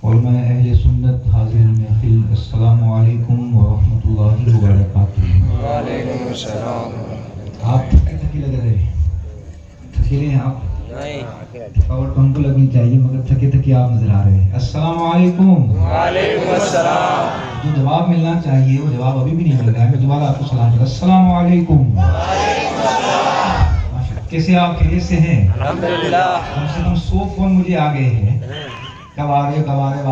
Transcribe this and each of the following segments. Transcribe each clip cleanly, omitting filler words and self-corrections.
علماء اہل سنت حاضرین محفل، السلام علیکم ورحمۃ اللہ وبرکاتہ۔ وعلیکم السلام۔ آپ تھکے لگ رہے ہیں، تھکے ہیں آپ؟ تھکاوٹ تو ہم کو لگنی چاہیے، مگر تھکے آپ نظر آ رہے ہیں۔ السلام علیکم۔ وعلیکم السلام۔ جو جواب ملنا چاہیے وہ جواب ابھی بھی نہیں مل رہا ہے، میں دوبارہ آپ کو سلام کرتا ہوں۔ السلام علیکم۔ کیسے آپ خیریت سے ہیں؟ الحمدللہ۔ کم سے کم 100 فون مجھے آ گئے ہیں، کب آ رہے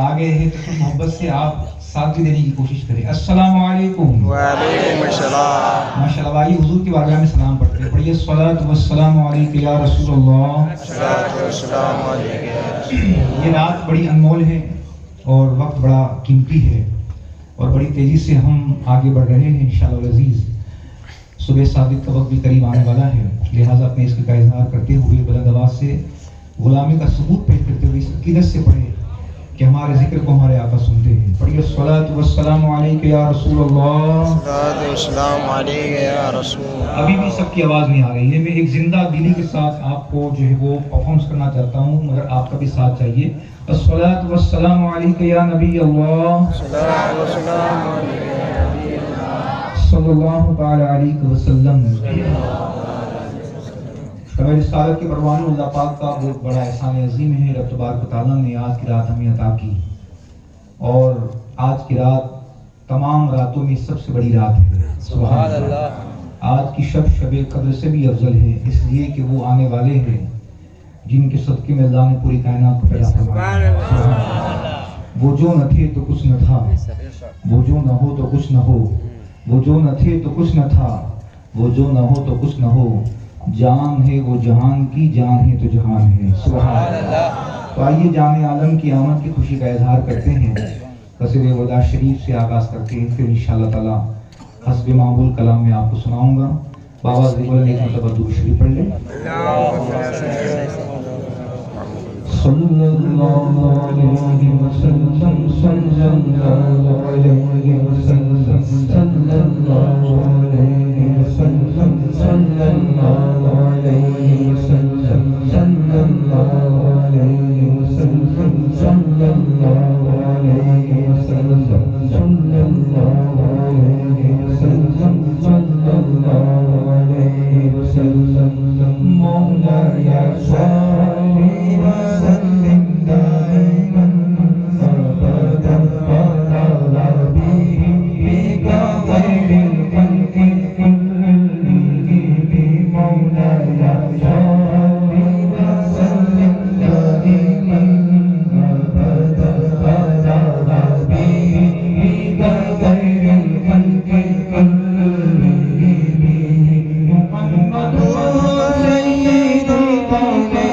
آ گئے ہیں، تو محبت سے آپ ساتھ بھی دینے کی کوشش کریں۔ السلام علیکم۔ وعلیکم السلام۔ ماشاءاللہ، آئیے حضور کی بارگاہ میں سلام پڑھتے ہیں۔ پڑھیے الصلاۃ والسلام علیک یا رسول اللہ۔ الصلاۃ والسلام علیک یا رسول اللہ۔ یہ رات بڑی انمول ہے اور وقت بڑا قیمتی ہے، اور بڑی تیزی سے ہم آگے بڑھ رہے ہیں انشاءاللہ العزیز۔ صبح صادق کا وقت بھی قریب آنے والا ہے، لہٰذا اپنے عشق کا اظہار کرتے ہوئے بلند آواز سے غلامی کا ثبوت پیش کرتے ہوئے اس عقیدت سے پڑھیں کہ ہمارے ذکر کو ہمارے آقا سنتے ہیں۔ پڑھیے الصلاۃ والسلام علیک یا رسول اللہ۔ الصلاۃ والسلام علیک یا رسول اللہ۔ ابھی بھی سب کی آواز نہیں آ رہی ہے، میں ایک زندہ دلی کے ساتھ آپ کو جو ہے وہ پرفارمنس کرنا چاہتا ہوں، مگر آپ کا بھی ساتھ چاہیے۔ الصلاۃ والسلام علیک یا نبی اللہ، الصلاۃ والسلام علیک یا نبی اللہ، صلی اللہ تعالی علیہ وسلم۔ ہمیں رسالت کے پروانوں اللہ پاک کا بہت بڑا احسان عظیم ہے، رب تبارک و تعالیٰ نے آج کی رات ہمیں عطا کی، اور آج کی رات تمام راتوں میں سب سے بڑی رات ہے۔ سبحان اللہ۔ آج کی شب قدر سے بھی افضل ہے، اس لیے کہ وہ آنے والے ہیں جن کے صدقے میں اللہ نے پوری کائنات کو پیدا فرمایا۔ وہ جو نہ تھے تو کچھ نہ تھا، وہ جو نہ ہو تو کچھ نہ ہو، وہ جو نہ تھے تو کچھ نہ تھا، وہ جو نہ ہو تو کچھ نہ ہو، جان ہے وہ جہان کی، جان ہے تو جہان ہے۔ سبحان اللہ۔ تو آئیے جان عالم کی آمد کی خوشی کا اظہار کرتے ہیں، قصیدہ وداع شریف سے آغاز کرتے ہیں، پھر انشاءاللہ تعالی حسب معمول کلام میں آپ کو سناؤں گا۔ بابا ذکر ایک مرتبہ درود شریف پڑھ لیں۔ صلی اللہ علیہ وسلم، صلی اللہ علیہ وسلم، صلی اللہ علیہ وسلم، صلی اللہ علیہ وسلم، صلی اللہ علیہ وسلم، صلی اللہ علیہ وسلم، صلی اللہ علیہ وسلم، صلی اللہ علیہ وسلم۔ مولایا صلی وسلم دائما ابدا على نبيك خير الخلق كلهم، مولایا صلی وسلم دائما ابدا على نبيك خير الخلق كلهم، محمد سيد القومين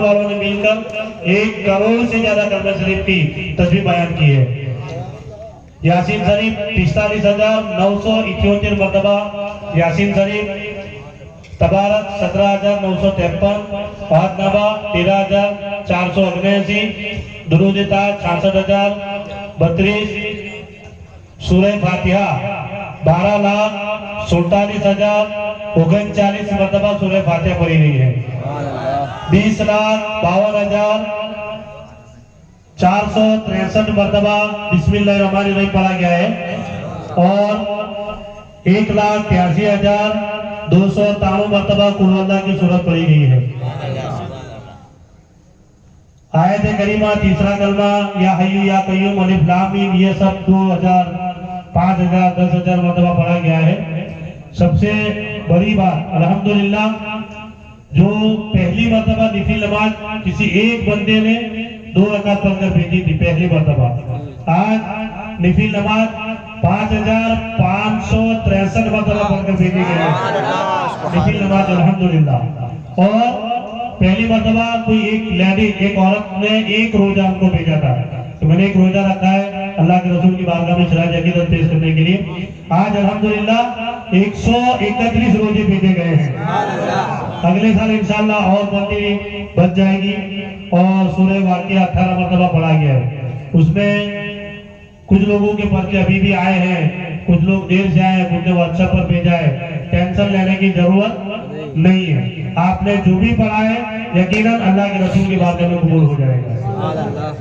والوں نے مل کر 1 کروڑ سے زیادہ کلمہ شریف کی تسبیح بیان کی ہے۔ یاسین شریف 45,978 مرتبہ یاسین شریف، تبارک 17,953، احد نبا 13,479، درود تاج 66,032، سورہ فاتحہ 12,47,039 مرتبہ سورہ فاتحہ پڑھی گئی ہے۔ 20,52,463 مرتبہ بسم اللہ الرحمن الرحیم پڑھا گیا ہے، اور 1,83,293 مرتبہ قل ہو اللہ کی سورت پڑھی گئی ہے۔ آیت کریمہ تیسرا کلمہ یا حی یا قیوم الف لام میم، یہ سب 2,000 5,000 10,000 مرتبہ پڑھا گیا ہے۔ سب سے بڑی بات الحمدللہ، جو پہلی مرتبہ نفل نماز کسی ایک بندے نے 2 رکعت پڑھ کر بھیجی تھی پہلی مرتبہ، آج نفل نماز 5,563 مرتبہ پڑھ کر بھیجی گئی ہے نفل نماز الحمدللہ۔ اور پہلی مرتبہ کوئی ایک لیڈی، ایک عورت نے 1 روزہ ہم کو بھیجا تھا، تو میں نے 1 روزہ رکھا ہے، اللہ کے رسول کی بارگاہ میں شرائط عقیدت پیش کرنے کے لیے۔ آج الحمدللہ 131 روزے پیٹے گئے ہیں۔ اگلے سال انشاءاللہ اور بندی بچ جائے گی، اور سورہ واقعہ 18 مرتبہ پڑھا گیا ہے۔ اس میں کچھ لوگوں کے پرچے ابھی بھی آئے ہیں، کچھ لوگ دیر سے آئے ہیں، کچھ نے واٹس ایپ پر بھیجا ہے۔ ٹینشن لینے کی ضرورت نہیں ہے، آپ نے جو بھی پڑھا ہے یقیناً اللہ کے رسول کی بارگاہ میں قبول ہو جائے گا۔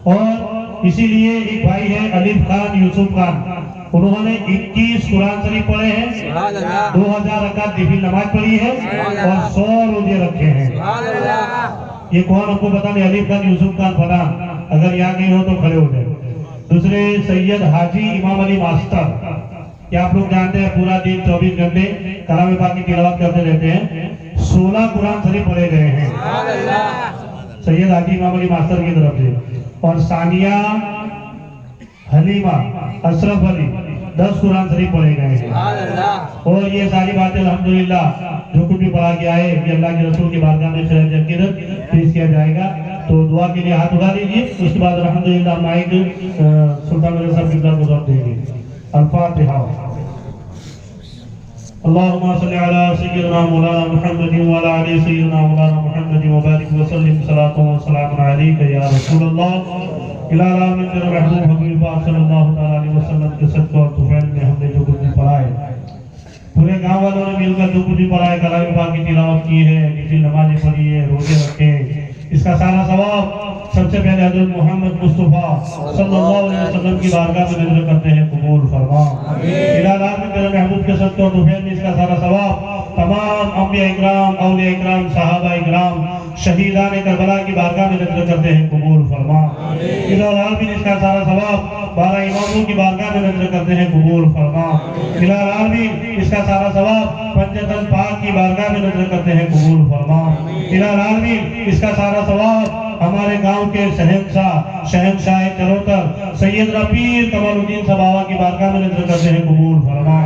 اور اسی لیے ایک بھائی ہے علیف خان یوسف خان، انہوں نے 21 قرآن شریف پڑھے ہیں، 2000 رکعت نفل نماز پڑھی ہے، اور 100 روزے رکھے ہیں۔ یہ کون آپ کو پتا نہیں؟ علیف خان یوسف خان پٹھان، اگر یہاں کہیں ہو تو کھڑے ہو جائے۔ دوسرے سید حاجی امام علی ماسٹر، کیا آپ لوگ جانتے ہیں پورا دن 24 گھنٹے کلام پاک کی تلاوت کرتے رہتے ہیں، 16 قرآن شریف پڑھے گئے ہیں سید حاجی امام علی ماسٹر کی طرف سے۔ اور ثانیہ حلیمہ اشرف علی 10 قرآن شریف پڑھے گئے ہیں۔ اور یہ ساری باتیں الحمدللہ جو کچھ بھی پڑھا گیا ہے کہ اللہ کے رسول کی بارگاہ میں شرائط عقیدت پیش کیا جائے گا، تو دعا کے لیے ہاتھ اٹھا دیجیے۔ اس کے بعد الحمدللہ مائک سلطان مرزا صاحب قبلہ کو ضبط دیں گے۔ الفاتحہ۔ اللهم صل على سيدنا مولانا محمد وعلى آل سيدنا مولانا محمد وبارك وسلم صلاة وسلام عليك يا رسول الله۔ الہ من تیرے محبوب حبیب پاک صلی اللہ تعالیٰ علیہ وسلم کے صدقہ اور طفیل میں ہم نے جو کچھ بھی پڑھا ہے، پورے گاؤں والوں نے مل کر جو کچھ بھی پڑھا ہے، کلام پاک کی تلاوت کی ہے، کسی نمازیں پڑھی ہے، روزے رکھے، اس کا سارا ثواب سب سے پہلے حضرت محمد مصطفیٰ صلی اللہ علیہ وسلم کی بارگاہ میں نظر کرتے ہیں، قبول فرما۔ الہ من تیرے محبوب کے صدقہ اور طفیل میں اس کا سارا ثواب تمام انبیاء اکرام، اولیاء اکرام، صحابہ اکرام، شہیدان کربلا کی بارگاہ میں نظر کرتے ہیں، قبول فرما۔ الہ من اس کا سارا ثواب 12 اماموں کی بارگاہ میں نظر کرتے ہیں، قبول فرما۔ الہ من اس کا سارا ثواب پنجتن پاک کی بارگاہ میں نظر کرتے ہیں، قبول فرما۔ الہ من اس کا سارا ثواب ہمارے گاؤں کے شہنشاہ چروتر سید رفیع کمال الدین صاحب آوا کی بارگاہ میں نظر کرتے ہیں، قبول فرما۔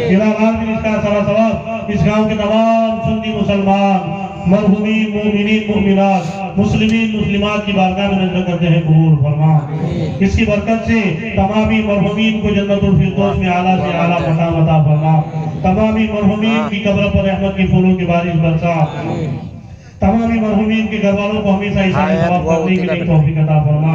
الہ من اس کا سارا ثواب اس گاؤں کے تمام سنی مسلمان، مرحومین مومنین مومنات، مسلمین مسلمات کی بارگاہ میں نظر کرتے ہیں، قبول فرما۔ اس کی برکت سے تمامی مرحومین کو جنت الفردوس میں اعلیٰ سے اعلیٰ مقام عطا فرما۔ تمامی مرحومین کی قبر پر رحمت کی پھولوں کی بارش برسا۔ تمامی مرحومین کے گھر والوں کو ہمیشہ عیسائی ثواب کرنے کے لیے توفیق عطا فرما۔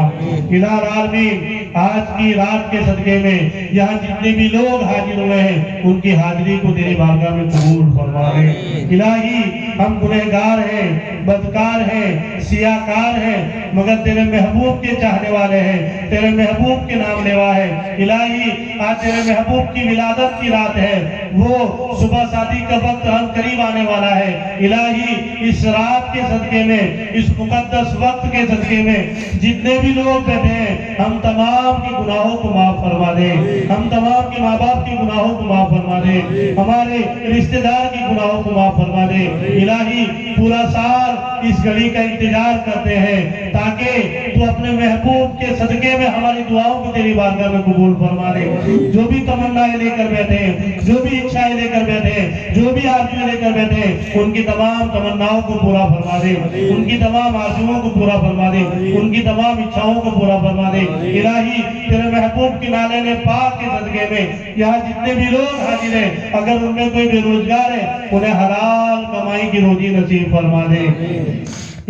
الہ العالمین آج کی رات کے صدقے میں یہاں جتنے بھی لوگ حاضر ہوئے ہیں ان کی حاضری کو تیری بارگاہ میں قبول فرما دے۔ الہی ہم گنہگار ہیں، بدکار ہیں، سیاہکار ہیں، مگر تیرے محبوب کے چاہنے والے ہیں، تیرے محبوب کے نام لیوا ہے۔ الہی آج تیرے محبوب کی ولادت کی رات ہے، وہ صبح شادی کا وقت ہم قریب آنے والا ہے۔ الہی اس رات کے صدقے میں، اس مقدس وقت کے صدقے میں جتنے بھی لوگ بیٹھے ہیں ہم تمام کی گناہوں کو معاف فرما دے، ہم تمام کے ماں باپ کی گناہوں کو معاف فرما دے، ہمارے رشتہ دار کی گناہوں کو معاف فرما دے۔ الہی پورا سال اس گھڑی کا انتظار کرتے ہیں تاکہ تو اپنے محبوب کے صدقے میں ہماری دعاؤں کو تیری بارگاہ میں قبول فرما دے۔ جو بھی تمنائیں لے کر بیٹھے ہیں، جو بھی اچھائیں لے کر بیٹھے ہیں، جو بھی آرزویں لے کر بیٹھے ہیں، ان کی تمام تمناؤں کو پورا فرما دے، ان کی تمام آرزوؤں کو پورا فرما دے، ان کی تمام اچھاؤں کو پورا فرما دے۔ الہی تیرے محبوب کی نالے پاک کے صدقے میں یہاں جتنے بھی لوگ حاضر ہیں، اگر ان میں کوئی بے روزگار ہے انہیں حلال کمائی کی روزی نصیب فرما دے۔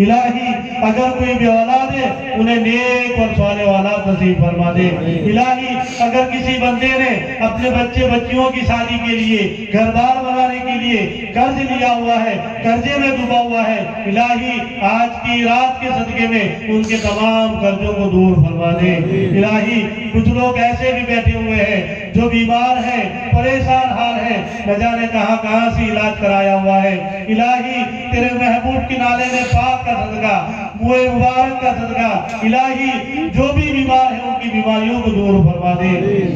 الہی اگر کوئی بے اولاد ہے انہیں نیک اور صالح اولاد نصیب فرما دے۔ الہی اگر کسی بندے نے اپنے بچے بچیوں کی شادی کے لیے، گھر بار بنانے کے لیے قرض لیا ہوا ہے، قرضے میں ڈوبا ہوا ہے، الہی آج کی رات کے صدقے میں ان کے تمام قرضوں کو دور فرما دے۔ الہی کچھ لوگ ایسے بھی بیٹھے ہوئے ہیں جو بیمار ہیں، پریشان حال ہے، نہ جانے کہاں سے علاج کرایا ہوا ہے۔ الہی تیرے محبوب کی نالے میں پاک کا صدقہ، موئے مبارک کا صدقہ، الہی جو بھی بیمار ہیں ان کی بیماریوں کو دور فرما دے۔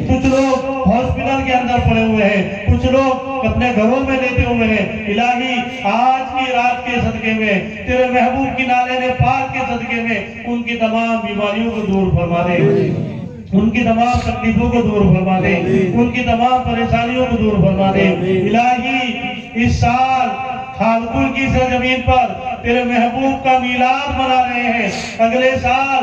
کچھ لوگ ہاسپٹل کے اندر پڑے ہوئے ہیں، کچھ لوگ اپنے گھروں میں لیٹے ہوئے ہیں، الہی آج کی رات کے صدقے میں تیرے محبوب کی نالے پاک کے صدقے میں ان کی تمام بیماریوں کو دور فرما دے، ان کی تمام تکلیفوں کو دور فرما دے، ان کی تمام پریشانیوں کو دور فرما دے۔ الہی اس سال خالپور کی سرزمین پر تیرے محبوب کا میلاد منا رہے ہیں، اگلے سال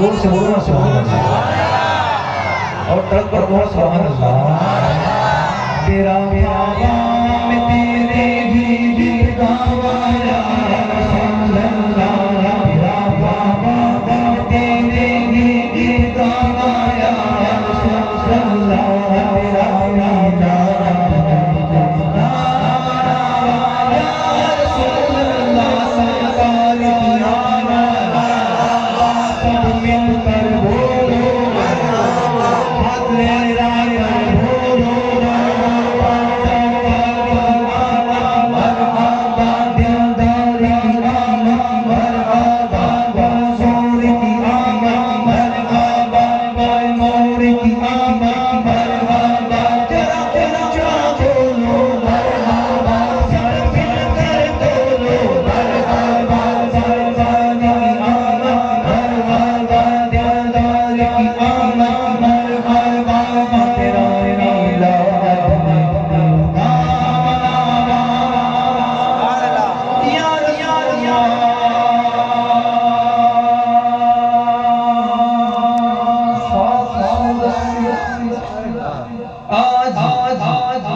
زور سے بولنا سبحان اللہ اور تڑپ کر بولنا سبحان اللہ تیرا پیام تیرے بھی گاوایا رسول اللہ تیرا پیام تیرے بھی گاوایا رسول اللہ تیرا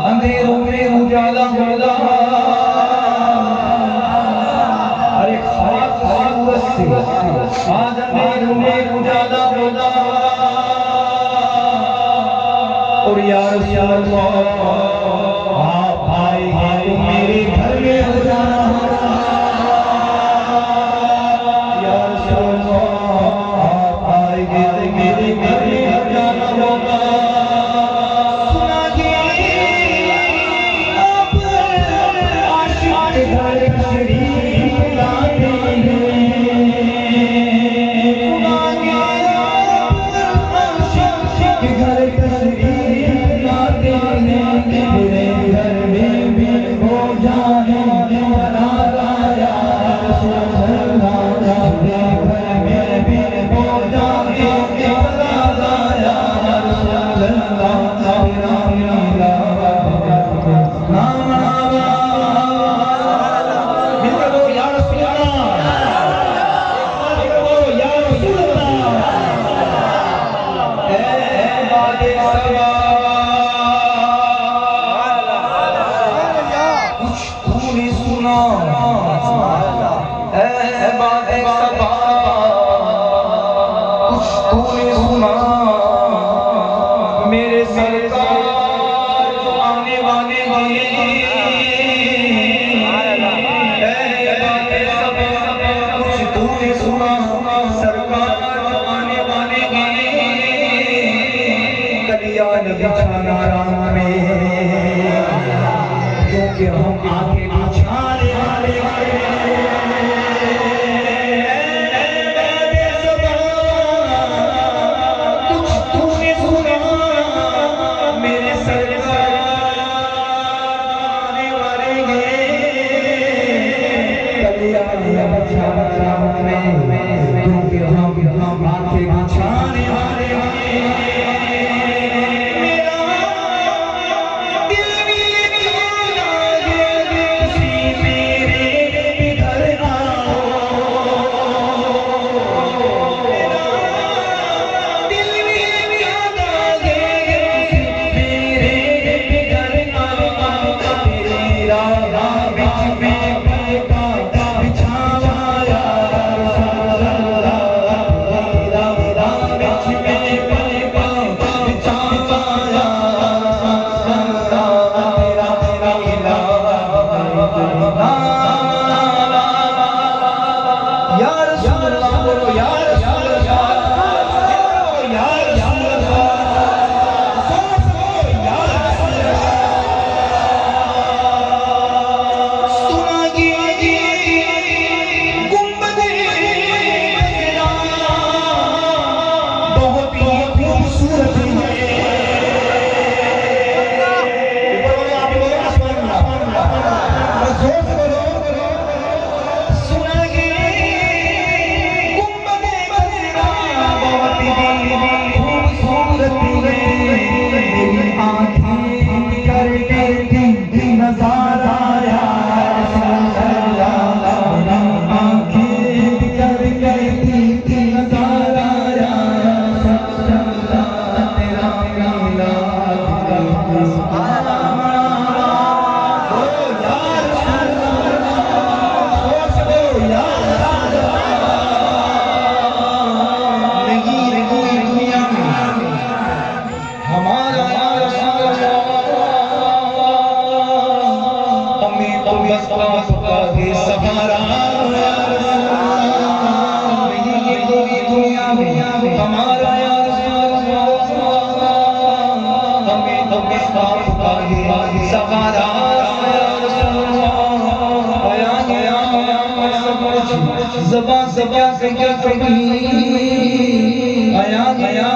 اندھیروں میں اجالا ہوتا ارے خاص سے آج اندھیروں میں اجالا ہوتا اور یا رسول اللہ آپ آئے تو میرے گھر میں اجالا ہوتا یا رسول اللہ آپ آئے تو میرے گھر میں اجالا ہوتا میرے سرکار جو آنے والے ہیں کچھ تو نے سنا سرکار جو آنے والے ہیں کلیان بچھانا رام میں کیونکہ ہم آگے بچھانے والے کیونکہ کے بچھانے والے زبان سے کیا کہیں آیا گیا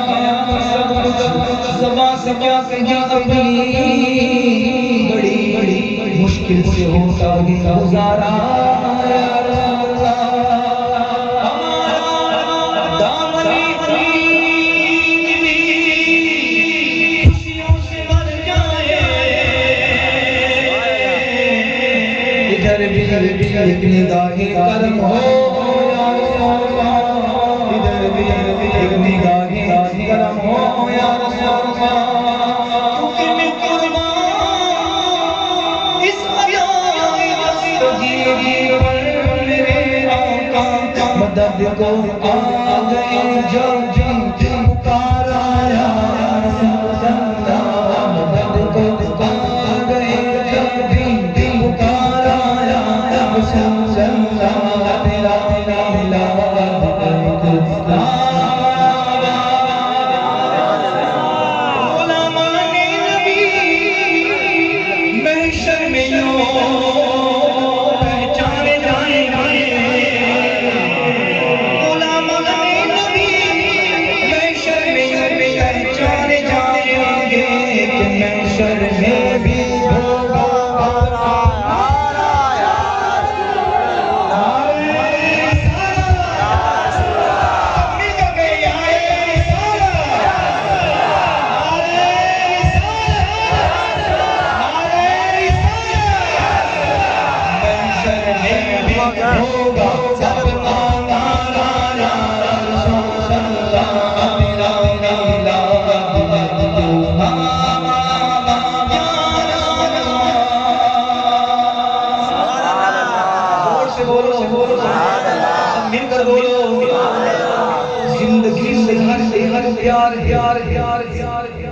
زبان سے کیا کہیں اپنی بڑی بڑی مشکل سے ہوتا ہے گزارا ایک نگاہ کرم ہو ادھر بھی ایک نگاہ کرم ہو یا رسول اللہ کیونکہ میں قربان اس دستگیر پر میرے آقا مدد کو آ گئے جب پکار آیا رسول اللہ مدد کو آ گئے جب پکار آیا رسول اللہ تیرا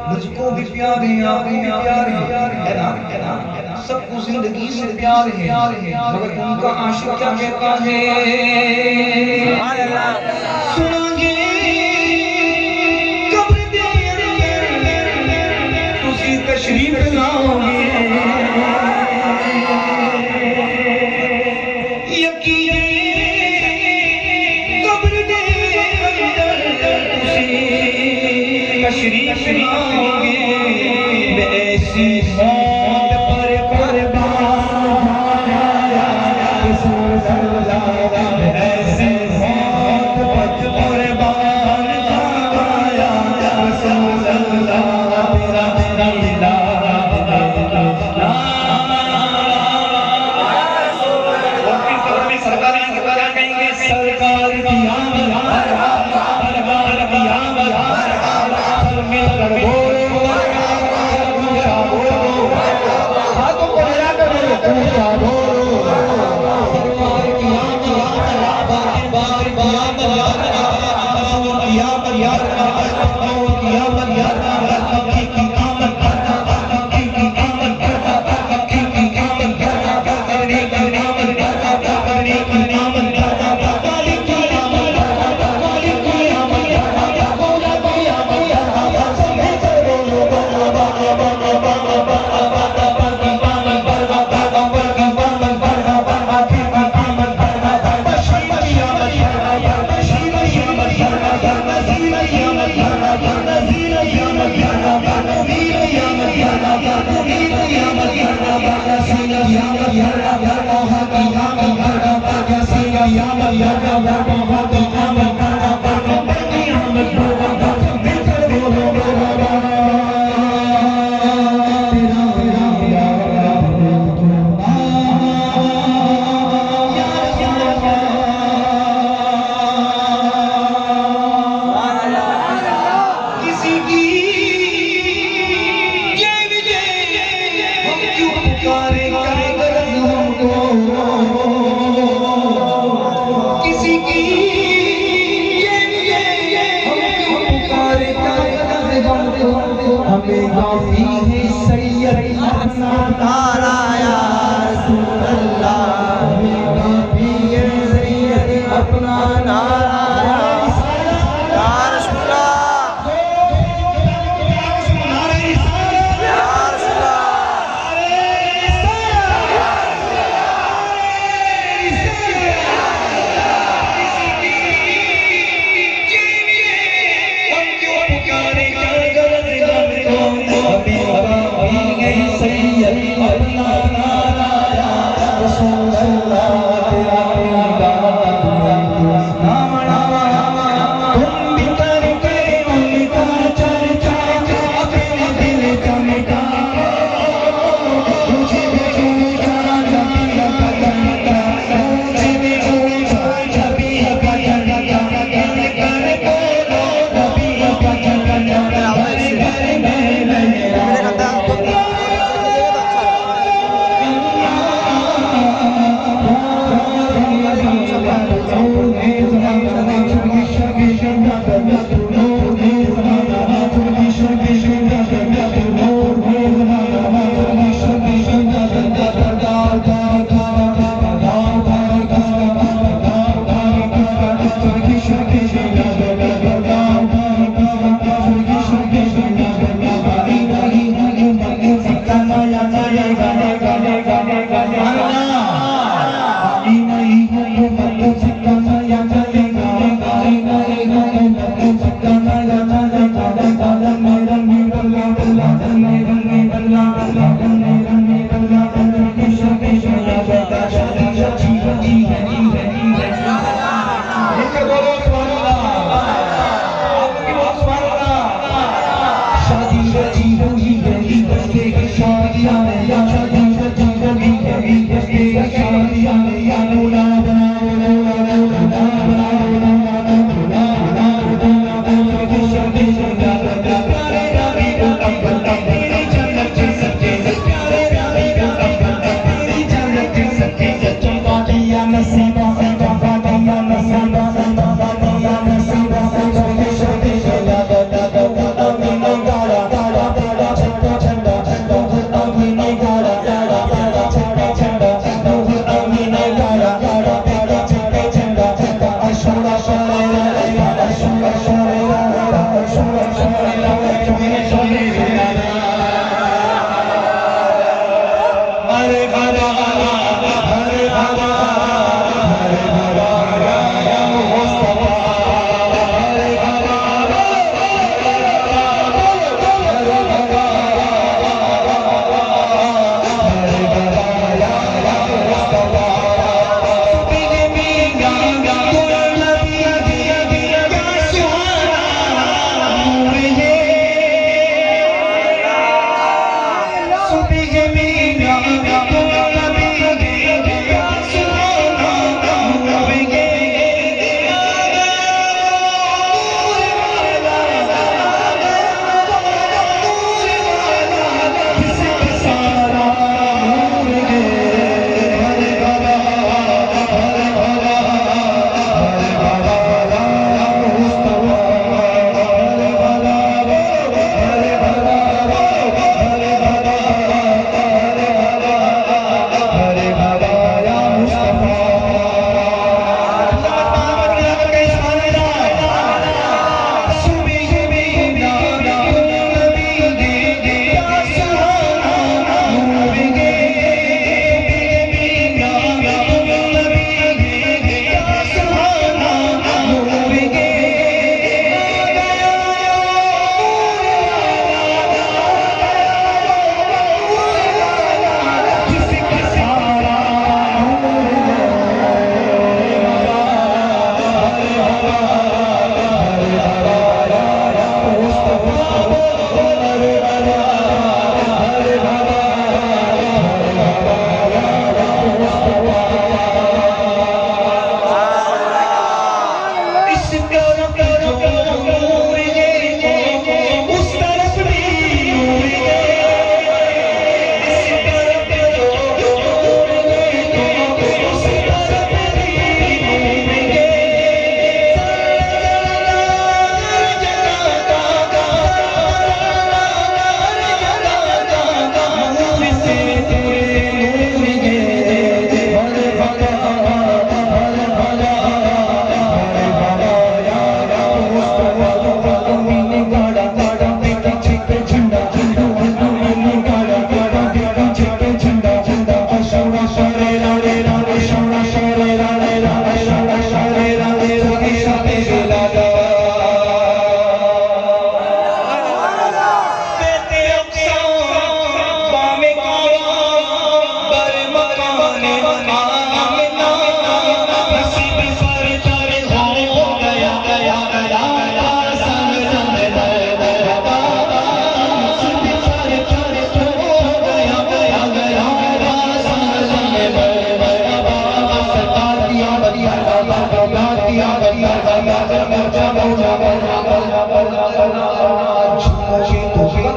مجھ کو بھی پیار ہے آپ کو بھی پیار ہے سب کو زندگی سے پیار ہے مگر ان کا عاشق کیا کہتا ہے سنیں گے قبر دے تسی تشریف لاؤ گے یقین تشریف لاؤ گے میں ایسی موت پر قربان رسول اللہ میں ایسی موت پر قربان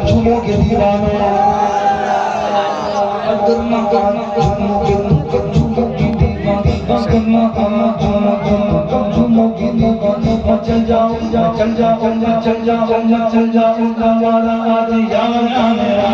جھومو گے دیوانوں چل جاؤں گا چل جاؤں گا چل جاؤں گا چل جاؤں گا والا آج یار میرا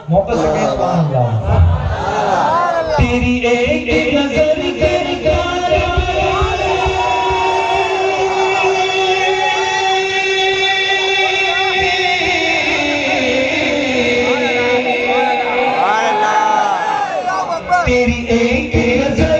محبت سے کہیں سبحان اللہ. تیری ایک نظر تیری ایک نظر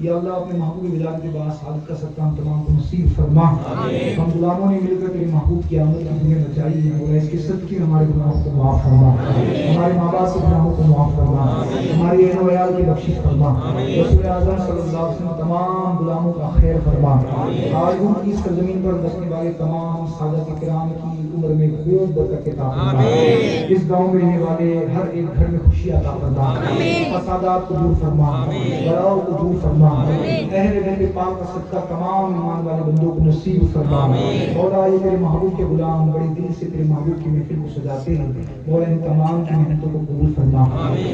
یا اللہ اپنے محبوب ولادت باعث سعادت کا صدقہ ہم تمام کو نصیب فرما. ہم غلاموں نے مل کر تیرے محبوب کی آمد کی دنیا بچائی ہے اور اس کے صدقے ہمارے گناہوں کو معاف فرما, ہمارے ماں باپ کے گناہوں کو معاف فرما, ہماری اہل و عیال کی بخشش فرما. رسول اعظم صلی اللہ علیہ وسلم تمام غلاموں کا خیر فرما. آرزو کی سرزمین پر بسنے والے تمام سادات کرام کی عمر میں خوب برکت عطا فرما. اس گاؤں میں رہنے والے ہر ایک گھر میں خوشی عطا فرما, فسادات کو دور فرما, بلاؤ کو دور فرما. اہل بیت پاک کا صدقہ تمام ایمان والے بندوں کو نصیب فرما. مولا یہ تیرے محبوب کے غلام بڑے دل سے تیرے محبوب کی محفل کو سجاتے ہیں. مولا ان تمام کی محنتوں کو قبول فرما.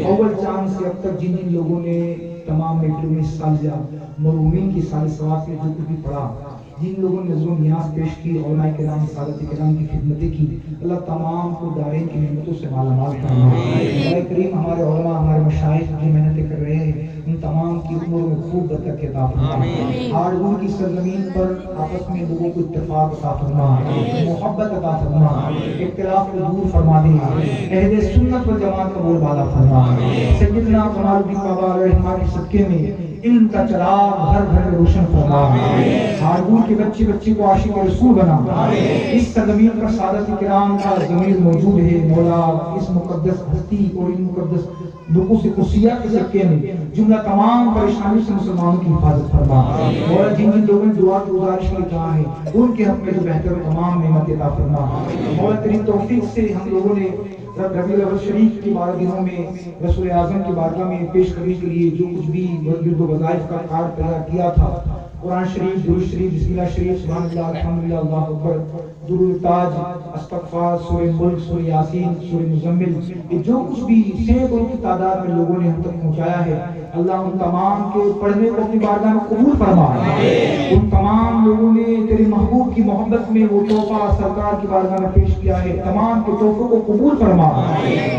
اول چاند سے اب تک جن جن لوگوں نے تمام محفلوں میں حصہ لیا, مرحومین کی سال ثواب میں جو کچھ بھی پڑھا, جن لوگوں نے نظر و نیاز پیش کی, علماء کرام سادات کرام کی خدمتیں کی, اللہ تمام کو دارین کی نعمتوں سے مالا مال فرما. اللہ کریم ہمارے علماء ہمارے مشائخ جو محنتیں کر رہے ہیں ان تمام کی عمر میں خوب برکت عطا فرما. آرزو کی سرزمین پر آپس میں لوگوں کو اتفاق عطا فرما, محبت عطا فرما, اختلاف کو دور فرما دے. اہل سنت و جماعت کا بول بالا فرما. سیدنا کمال الدین بابا علیہ الرحمہ کے صدقے میں علم کا چراغ ہر گھر میں روشن فرما. آرزو کے بچے بچے کو عاشق رسول بنا. اس سرزمین پر سادات کرام کا ضمیر موجود ہے. مولا اس مقدس ہستی اور ان مقدس لوگوں سے قصیہ کے صدقے میں جملہ تمام پریشانی سے مسلمانوں کی حفاظت فرما. مولا جن جن لوگوں نے دعا کی گزارش کی کہا ہے ان کے حق میں جو بہتر تمام نعمت عطا فرما. مولا تیری توفیق سے ہم لوگوں نے ربیع الاول شریف کے 12 دنوں میں رسول اعظم کی بارگاہ میں پیش کرنے کے لیے جو کچھ بھی ورد و وظائف کا کارڈ تیار کیا تھا, قرآن شریف, درود شریف, بسم اللہ شریف, سبحان اللہ, الحمدللہ, اللہ اکبر, درود تاج, استغفار, سورہ ملک, سورہ یاسین, سورہ مزمل, یہ جو کچھ بھی سینکڑوں کی تعداد میں لوگوں نے ہم تک پہنچایا ہے, اللہ ان تمام کے پڑھنے کو اپنی بارگاہ میں قبول فرما. ان تمام لوگوں نے تیرے محبوب کی محبت میں وہ تحفہ سرکار کی بارگاہ میں پیش کیا ہے, تمام کے تحفوں کو قبول فرما.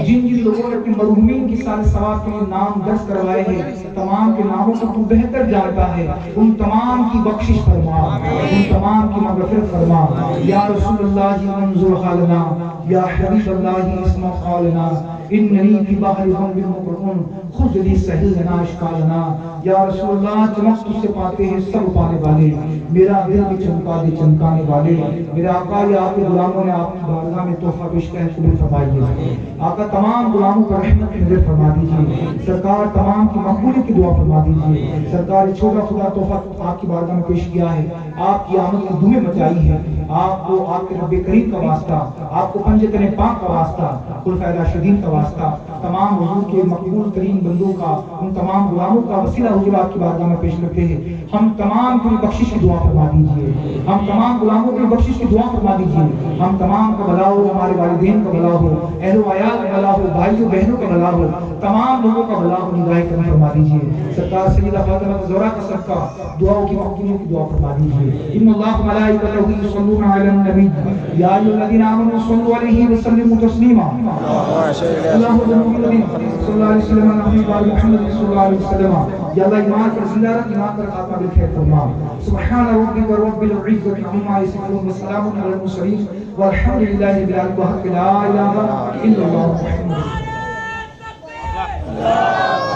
جن جن لوگوں نے اپنے مرحومین کی سال ثواب کے لیے نام درج کروائے ہیں, تمام کے ناموں کو تو بہتر جانتا ہے, ان تمام کی بخشش فرما, ان تمام کی مغفرت فرما. یا رسول اللہ انظر حالنا, یا حبیب اللہ اسمع قولنا, اننی فی بحر ذنب مغرق خذ لی سہل لنا اشکالنا. یا رسول اللہ چمک تجھ سے پاتے ہیں سب پانے والے، میرا دل بھی چمکا دے چمکانے والے. میرے آقا یا آپ کے غلاموں نے آپ کی بارگاہ میں تحفہ پیش کیا ہے، قبول فرمائیے. آقا تمام غلاموں پر رحمت کی نظر فرما دیجیے. سرکار تمام کی مقبولیت کی دعا فرما دیجیے. سرکار چھوٹا چھوٹا تحفہ آپ کی بارگاہ میں پیش کیا ہے، آپ کی آمد کی دھومیں مچائی ہے. آپ کو آپ کے رب کریم کا واسطہ، آپ کو پنجتن پاک کا واسطہ، خلفائے راشدین کا واسطہ، تمام حضور کے مقبول ترین بندوں کا، ان تمام غلاموں کا وسیلہ حضور آپ کی بارگاہ میں پیش کرتے ہیں. ہم تمام کی بخشش کی دعا فرما دیجیے. ہم تمام غلاموں کی بخشش کی دعا فرما دیجیے. ہم تمام کا بھلا ہو، ہمارے والدین کا بھلا ہو، اہل و عیال کا بھلا ہو، بھائیوں بہنوں کا بھلا ہو، تمام لوگوں کا بھلا ہو. نگاہ کرم فرما دیجیے. سرکار سیدہ فاطمہ زہرا کا صدقہ دعاؤں کی مقبولیت کی دعا فرما دیجیے. ان اللہ ملائکتہ یصلون علی النبی یا ایھا الذین آمنوا صلوا علیہ وسلموا تسلیما. اللهم محمد صلی اللہ علیہ وسلم محمد صلی اللہ علیہ وسلم. یا اللہ ایمان پر زندہ رکھ، ایمان پر خاتمہ بالخیر فرما. سبحان ربک رب العزۃ عما یصفون وسلام علی المرسلین والحمد للہ رب العالمین. لا الہ الا اللہ محمد.